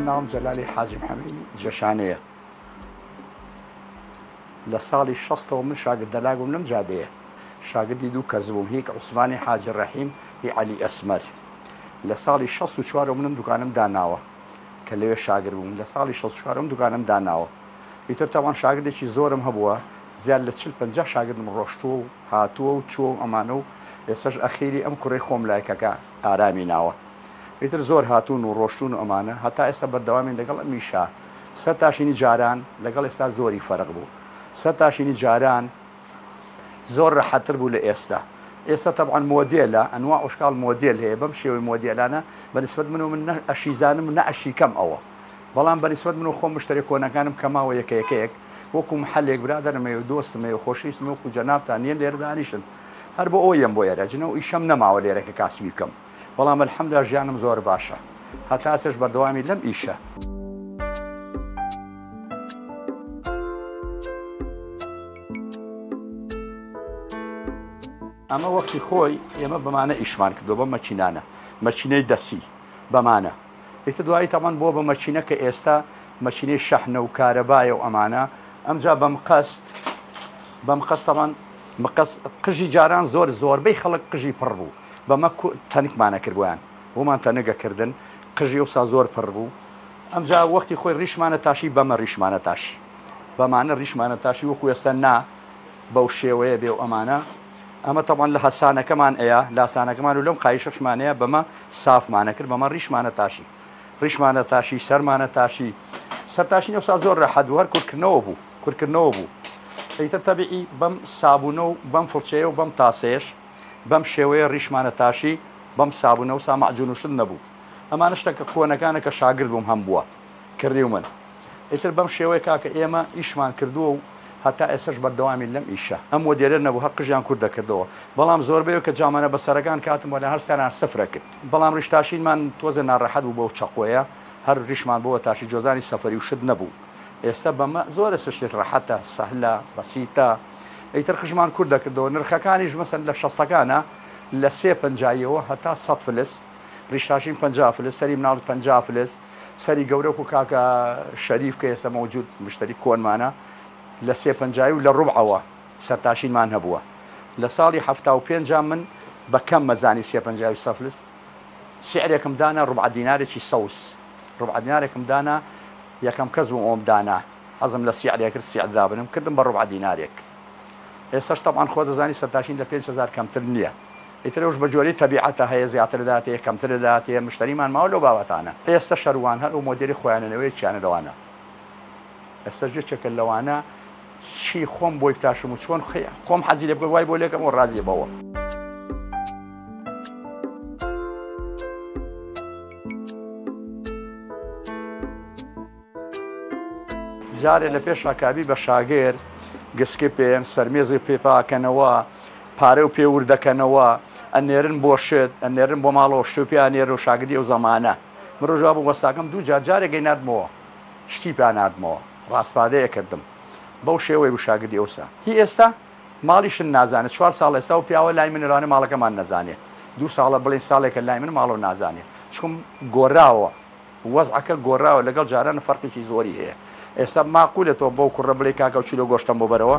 ناوم جەلالی حاجی محەممەد جەشانەیە لە ساڵی 60 من شاگرد دەلاگوم لەم جادەیە شاگردی دوو کەس بووم هیچ عوسمانی حاجی ڕەحیم هی عەلی ئەسمەر لە ساڵی 64 منم دوکانم داناوە کە لەوێ شاگرد بووم لە ساڵی 64 دوکانم داناوە ئیتر تاوان شاگردێکی زۆرم هەبووە زیاد لە 40-50 شاگردم ڕۆشتووە و هاتووە و چووە ئەمانە و ئێستاش ئەخیری ئەم کوڕی خۆم لایکەکە ئارامی ناوە ئیتر زۆر هاتوون و ڕۆشتون و ئەمانە هەتا ئێستا بەردەوامی لەگەڵ ئەمیشا سەر تاشینی جاران لەگەڵ ئێستا زۆری فەرق بوو سەر تاشینی جاران زۆر ڕەحەتر بوو لە ئێستا طبعا مۆدێلە ئەنواع وشکال مۆدێل هەیە بەم شێوەی مۆدێلانە بەنسبەت من ئەشیزانم نە ئەشیکەم ئەوە بەڵام بەنسبەت من و خۆم مشتری کۆنەکانم کەماوە یەکەیەک وەکو محەلێک برادەرمە و دۆستمە و خۆشویستمە وەکو جەنابتان نیە لێرە دانیشن هەر بۆ ئەوەم بۆ یێرەجنە و ئیشەم نەماوە لێرەکە کاسبی بکەم بەڵام الحەمدوللا ژیانم زۆر باشە هەتا چێش بەردەوامی لەم ئیشە ئەمە وەختی خۆی ئێمە بەمانە ئیشمان کردو بە مەچینانە مەچینەی دەسی بەمانە ئێتە دوایی تەمان بۆ بە مەچینە کە ئێستا مەچینەی شەحنە و کارەبایە و ئەمانە ئەمجا بەم قەستەمان قژی جاران زۆربەی خەڵک قژی پڕ بوو بەمە تەنکمانە کردویان بۆمان تەنەگەکردن قژی وسا زۆر پڕ بوو ئەمجا وەختی خۆی ڕیشمانە تاشی بەمە ڕیشمانە تاشی بەمانە ڕیشمانە تاشی وەکو ئێستا نا بەو شێوەیە بێ و ئەمانە ئەمە تەوان لە هەسانەکەمان ئەیە لاسانەکەمان و لەم قایشەشمانەیە بەمە سافمانە کرد بەمە ڕیشمانە تاشی سەرمانە تاشی سەرتاشی نەوسا زۆر ڕەحەت بوو هەر کورتکردنەوە بوو ئەیتر تەبیعی بەم سابوونە و بەم فڵچەیە و بەم تاسێش بەم شێوەیە ڕیشمانە تاشی بەم سابوونە و سامەعجونوشت نەبوو ئەمانە شتەکە کۆنەکانە کە شاگرد بووم هەم بووە کردی و من ئیتر بەم شێوەیە کاکە ئێمە ئیشمان کردووە و هەتا ئێسش بەردەوامی لەم ئیشە ئەم وەدێرە نەبوو هەر قژیان کورد دەکردەوە بەڵام زۆربەیە کە جامانە بەسەرەکان کاتم وە لە هەر سەران سفرە کرد بەڵام ڕیشتاشینمان تۆزە ناڕەحەت بوو بەو چەقۆیە هەر ڕیشمان بۆەوە تاشی جۆزانی سەفەری و شت نەبوو ئێستا بەمە زۆرە سشتێت ڕەحەتە سەهلە بەسیتە ئەیتر خژمان کورد دەکردەوە نرخەکانیش مەسەن لە 60ەکانە لە 350ەوە هەتا 100 فلس ڕیشتاشین 50 فلس سەری مناڵ 50 فلس سەری گەورە و کاکە شەریف کە ئێستا مەوجود مشتری کۆنمانە لە 350 و لە ڕوبعەوە سەرتاشینمان هەبووە لە ساڵی 75 من بە کەم مەزانی 350 فلس سعرێکم دانا ڕوبع دینارێکی سەوس ڕوبع دینارێکم دانا یەکەم کەس بووم ئەوم دانا حەزم لە سیعرێک کرد سیعدا بنم کردم بە ڕوبع دینارێک ئێستاش تەبعاً خۆ دەزانی سەرتاشین لە 5000 کەمتر نییە ئیترەوەش بە جۆری تەبیعەتە هەیە زیاتر داتێ کەمتر داتێ مشتریمان ماوە لەو بابەتانە ئێستا شەروان هەر و مۆدێری خۆیانەوەی لەوانە ئێستا جێچێکە لەوانە چی خۆم بۆی بتاشم و چۆن خۆم حەزی لێ بکە وای بۆ لێکم و ڕازی بەوە جارێ لە پێش ئاکابی بە شاگێر گسکی پێن سەرمێزی پێپاکەنەوە پارە و پێور دەکەنەوە ئەنێرن بۆ شت ئەنێرن بۆ ماڵەوە شتوپیانێر و شاگردی ئەو زەمانە مرۆژوا بوو وەستاکەم دوو جارێکی نردمەوە شتی پیانادمەوە ڕاستپادەیە کردم بەو شێوەی بوو شاگردی ئەوسا هی ئێستا ماڵیشن نازانێت 4 ساڵ ئێستا و پیاوە لای منێرانە ماڵەکەمان نەزانێت 2 ساڵە بڵێن ساڵێکە لای من ماڵەوە نازانێت چکم گۆڕاوە وەزعەکە گۆڕاوە لەگەڵ جارانە فەرقێکی زۆری هەیە ئێستا ماقولێتەوە بەو کوڕە بڵێ کاکە و چیلۆ گۆشتم بۆ بەرەوە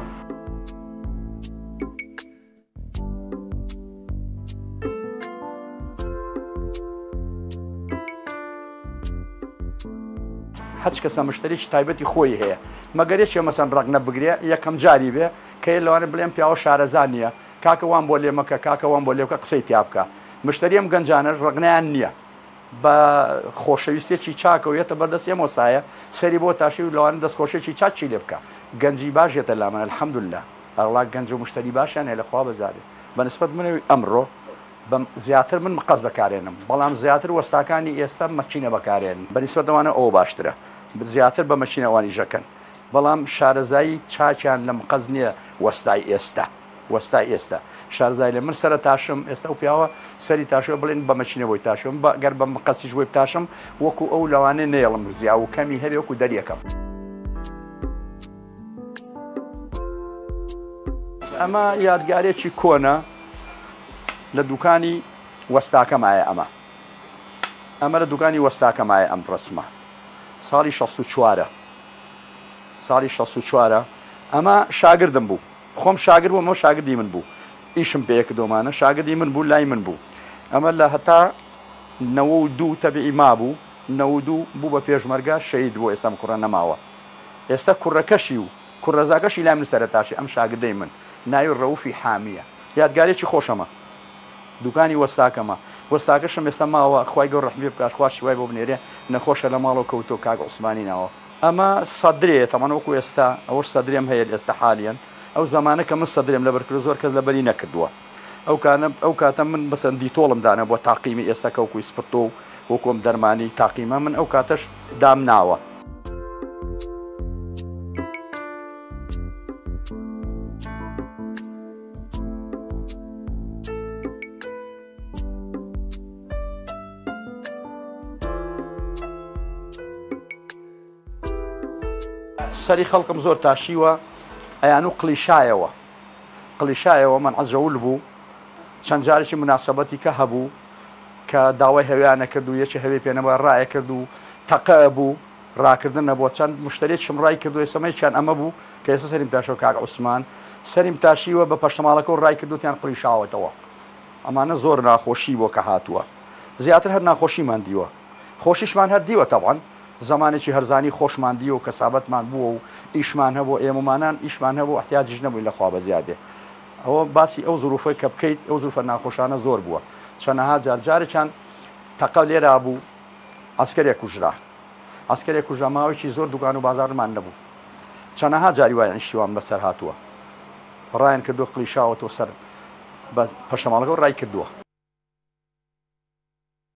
هەچ کەسە مشتریی تایبەتی خۆی هەیە مەگەرێکی مەسەن ڕق نەبگرێ یەکەم جاری بێ کە لەوانە بڵێم پیاوە شارەزان نییە کاکە وان بۆ لێ مەکە کاکە وان بۆ لێوکە قسەی تیا بکە مشتریەم گەنجانە ڕقنیان نییە بە خۆشەویستێکی چاکەوێتە بەردەست ئێمە وەسایە سەری بۆ تاشی و لەوانە دەستخۆشێکی چاچی لێ بکە گەنجی باشێتە لا من الحەمدوللا ئەڵا گەنج و مشتری باشیان هەیە لەخوا بەزارێ بەنسبەت منەوەی ئەمڕۆ زیاتر من مقەس بەکارێنم بەڵام زیاتر وەستاکانی ئێستا مەچینە بەکارێن بەنسبەت ئەوانە ئەوە باشترە زیاتر بە مەچینەوانی ژەکەن بەڵام شارەزایی چاچیان لە مقەز نییە وەستای ئێستا شارزای لە من سەرە تاشم ئێستا و پیاوە سەری تاشوە بڵێن بە مەچینە بۆی تاشم گەر بە مقەسیش بۆی بتاشم وەکو ئەو لەوانێ نێڵم زیا و کەمی هەبێ وەکو دەریەکەم ئەمە یادگارێکی کۆنە لە دوکانی وەستاکەمایە ئەمە لە دوکانی وەستاکەمایە ئەم ڕسمە ساڵی 64 ساڵی 64 ئەمە شاگردم بوو خۆم شاگرد بوو ئەمە شاگردی من بوو ئیشم پێ کردۆمانە شاگردی من بوو لای من بوو ئەمە لە هەتا 92 تەبیعی مابوو 92 بوو بە پێشمەرگە شەید بوو ئێستا کوڕە نەماوە ئێستا کوڕەکەشی و کوڕەزاکەشی لای من سەرەتاشی ئەم شاگردەی من ناوی ڕەوفی حامیە یادگارێکی خۆشەمە دوکانی وەستاکەمە وەستاکەشم ئێستا ماوە خوای گەور ڕەحمی بکات خوا شیوای بۆ بنێرێ نەخۆشە لە ماڵەوە کەوتۆ کاک عوسمانی ناوە ئەمە سەدرێ تەمان وەکو ئێستا ئەوە سەدرێم هەیە ئێستا حالیان ئەو زمانە کە من سەدرێم لەبەرکرد زۆر کەس لەبەری نەکردووە ئەو کاتە من بەسەندی تۆڵم دانا بۆ تاقیمی ئێستا کەوکوی سپرتۆ و وەکۆم دەرمانی تاقیمە من ئەو کاتەش دام ناوە سەری خەڵکم زۆر تاشیوە ئەیان و قلیشایەوە من عەجەول بوو چەند جارێکی مناسبەتی کە هەبوو کە داوای هەویانە کرد و یەکی هەوێ پێنەوە ڕایە کرد و تەقە بوو ڕاکردن نەبووە چەند مشترێکم ڕای کردو ئێسمەیان ئەمە بوو کە ئێستا سەریم تاشەوە کاک عوسمان سەریم تاشیوە بە پەشتەماڵەکە و ڕای کردوتیان قلیشاوەتەوە ئەمانە زۆر ناخۆشی بۆ کە هاتووە زیاتر هەر ناخۆشیمان دیوە خۆشیشمان هەر دیوە تەبعاً زمانێکی هەرزانی خۆشمان دیوە و کەسابەتمان بووە و ئیشمان هەبوو ئێمەمانان ئیشمان هەبوو احتیاجیش نەبووین لەخوا بەزیادێ ئەوە باسی ئەو زروفەی کە بکەیت ئەو زروفە ناخۆشانە زۆر بووە چەنەها جارجارێکیان تەقە لێرا بوو ئەسکەرێک کوژرا ماوەیەکی زۆر دوکان و بازارمان نەبوو چەنەها جاری وایان شیوان بەسەر هاتووە ڕایان کردووە قلیشاوەتەوە سەر بە پەشتەماڵەکە و ڕای کردووە